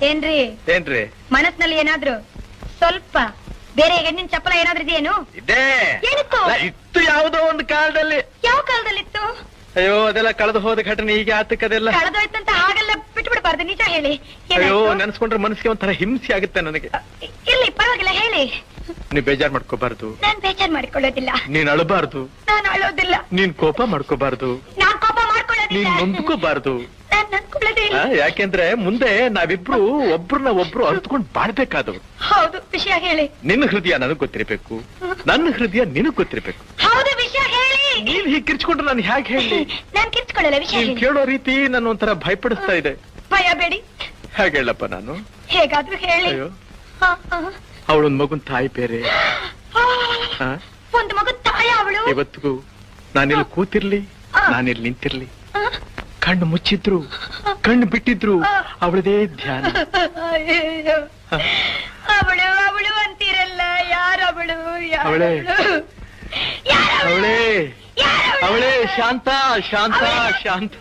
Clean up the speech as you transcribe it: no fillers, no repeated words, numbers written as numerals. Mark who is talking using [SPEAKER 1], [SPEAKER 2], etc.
[SPEAKER 1] ಏನ್ರಿ
[SPEAKER 2] ಏನ್ರಿ
[SPEAKER 1] ಮನಸ್ನಲ್ಲಿ ಏನಾದ್ರು ಸ್ವಲ್ಪ ಬೇರೆ ಹೆಣ್ಣಿನ ಚಪ್ಪಲ ಏನಾದ್ರೂ ಇದೆಯೇನು?
[SPEAKER 2] ಇದೇ
[SPEAKER 1] ಏನಿತ್ತು?
[SPEAKER 2] ಇತ್ತು ಯಾವುದೋ ಒಂದು ಕಾಲದಲ್ಲಿ.
[SPEAKER 1] ಯಾವ ಕಾಲದಲ್ಲಿತ್ತು?
[SPEAKER 2] ಅಯ್ಯೋ ಅದೆಲ್ಲ ಕಳೆದು ಹೋದ ಘಟನೆ ಈಗ ಆತಕ್ಕದೆಲ್ಲ
[SPEAKER 1] ಕಳೆದೋಯ್ತಂತ ಹಾಗೆಲ್ಲ ಬಿಟ್ಟು ಬಿಡಬಾರ್ದು, ನಿಜ ಹೇಳಿ.
[SPEAKER 2] ಅಯ್ಯೋ ನೆನ್ಸ್ಕೊಂಡ್ರೆ ಮನಸ್ಸಿಗೆ ಒಂಥರ ಹಿಂಸೆ ಆಗುತ್ತೆ ನನಗೆ.
[SPEAKER 1] ಇಲ್ಲಿ ಪರವಾಗಿಲ್ಲ ಹೇಳಿ.
[SPEAKER 2] ನೀನ್ ಬೇಜಾರ್ ಮಾಡ್ಕೋಬಾರ್ದು.
[SPEAKER 1] ನಾನ್ ಬೇಜಾರ್ ಮಾಡ್ಕೊಳ್ಳೋದಿಲ್ಲ.
[SPEAKER 2] ನೀನ್ ಅಳಬಾರ್ದು.
[SPEAKER 1] ನಾನು ಅಳೋದಿಲ್ಲ.
[SPEAKER 2] ನೀನ್ ಕೋಪ ಮಾಡ್ಕೋಬಾರ್ದು.
[SPEAKER 1] ನಾನ್ ಕೋಪ ಮಾಡ್ಕೊಳ್ಳೋದಿಲ್ಲ.
[SPEAKER 2] ನೀನ್ ನೊಂದ್ಕೋಬಾರ್ದು.
[SPEAKER 1] ನಾನ್ ನೊಂದ್ಕೊಳ್ಳೋದಿಲ್ಲ.
[SPEAKER 2] ಯಾಕೆಂದ್ರೆ ಮುಂದೆ ನಾವಿಬ್ರು ಒಬ್ರನ್ನ ಒಬ್ರು ಅರ್ಥಕೊಂಡ್ ಬಾಳ್ಬೇಕಾದವ್ರು.
[SPEAKER 1] ಹೌದು, ವಿಷಯ ಹೇಳಿ.
[SPEAKER 2] ನಿನ್ನ ಹೃದಯ ನನಗ್ ಗೊತ್ತಿರ್ಬೇಕು, ನನ್ನ ಹೃದಯ ನಿನಗ್ ಗೊತ್ತಿರ್ಬೇಕು.
[SPEAKER 1] ಹೌದು, ವಿಷಯ ಹೇಳಿ.
[SPEAKER 2] ನೀನ್ ಹೀಗ್ ಕಿರ್ಚ್ಕೊಂಡ್ರೆ ನಾನು ಹೇಗೆ ಹೇಳಿ?
[SPEAKER 1] ನಾನ್ ಕಿರ್ಚ್ಕೊಳ್ಳಲ್ಲ, ವಿಷಯ
[SPEAKER 2] ನೀನ್
[SPEAKER 1] ಹೇಳಿ.
[SPEAKER 2] ಕೇಳೋ ರೀತಿ ನನ್ನ ಒಂಥರ ಭಯಪಡಿಸ್ತಾ ಇದೆ.
[SPEAKER 1] ಭಯ ಬೇಡಿ.
[SPEAKER 2] ಹೇಗೆ ಹೇಳಪ್ಪ ನಾನು?
[SPEAKER 1] ಹೇಗಾದ್ರೂ ಹೇಳಿ.
[SPEAKER 2] ಅಯ್ಯೋ ಅವಳೊಂದ್ ಮಗುನ್ ತಾಯಿ ಬೇರೆ.
[SPEAKER 1] ಒಂದು ಮಗು ತಾಯ ಅವಳು.
[SPEAKER 2] ಇವತ್ತಿಗೂ ನಾನಿಲ್ಲಿ ಕೂತಿರ್ಲಿ, ನಾನಿಲ್ಲಿ ನಿಂತಿರ್ಲಿ, ಕಣ್ಣು ಮುಚ್ಚಿದ್ರು ಕಣ್ಣು ಬಿಟ್ಟಿದ್ರು ಅವಳದೇ ಧ್ಯಾನ.
[SPEAKER 1] ಅವಳು ಅವಳು ಅಂತೀರಲ್ಲ, ಯಾರವಳು?
[SPEAKER 2] ಅವಳೇ ಅವಳೇ ಅವಳೇ ಶಾಂತ ಶಾಂತ ಶಾಂತ.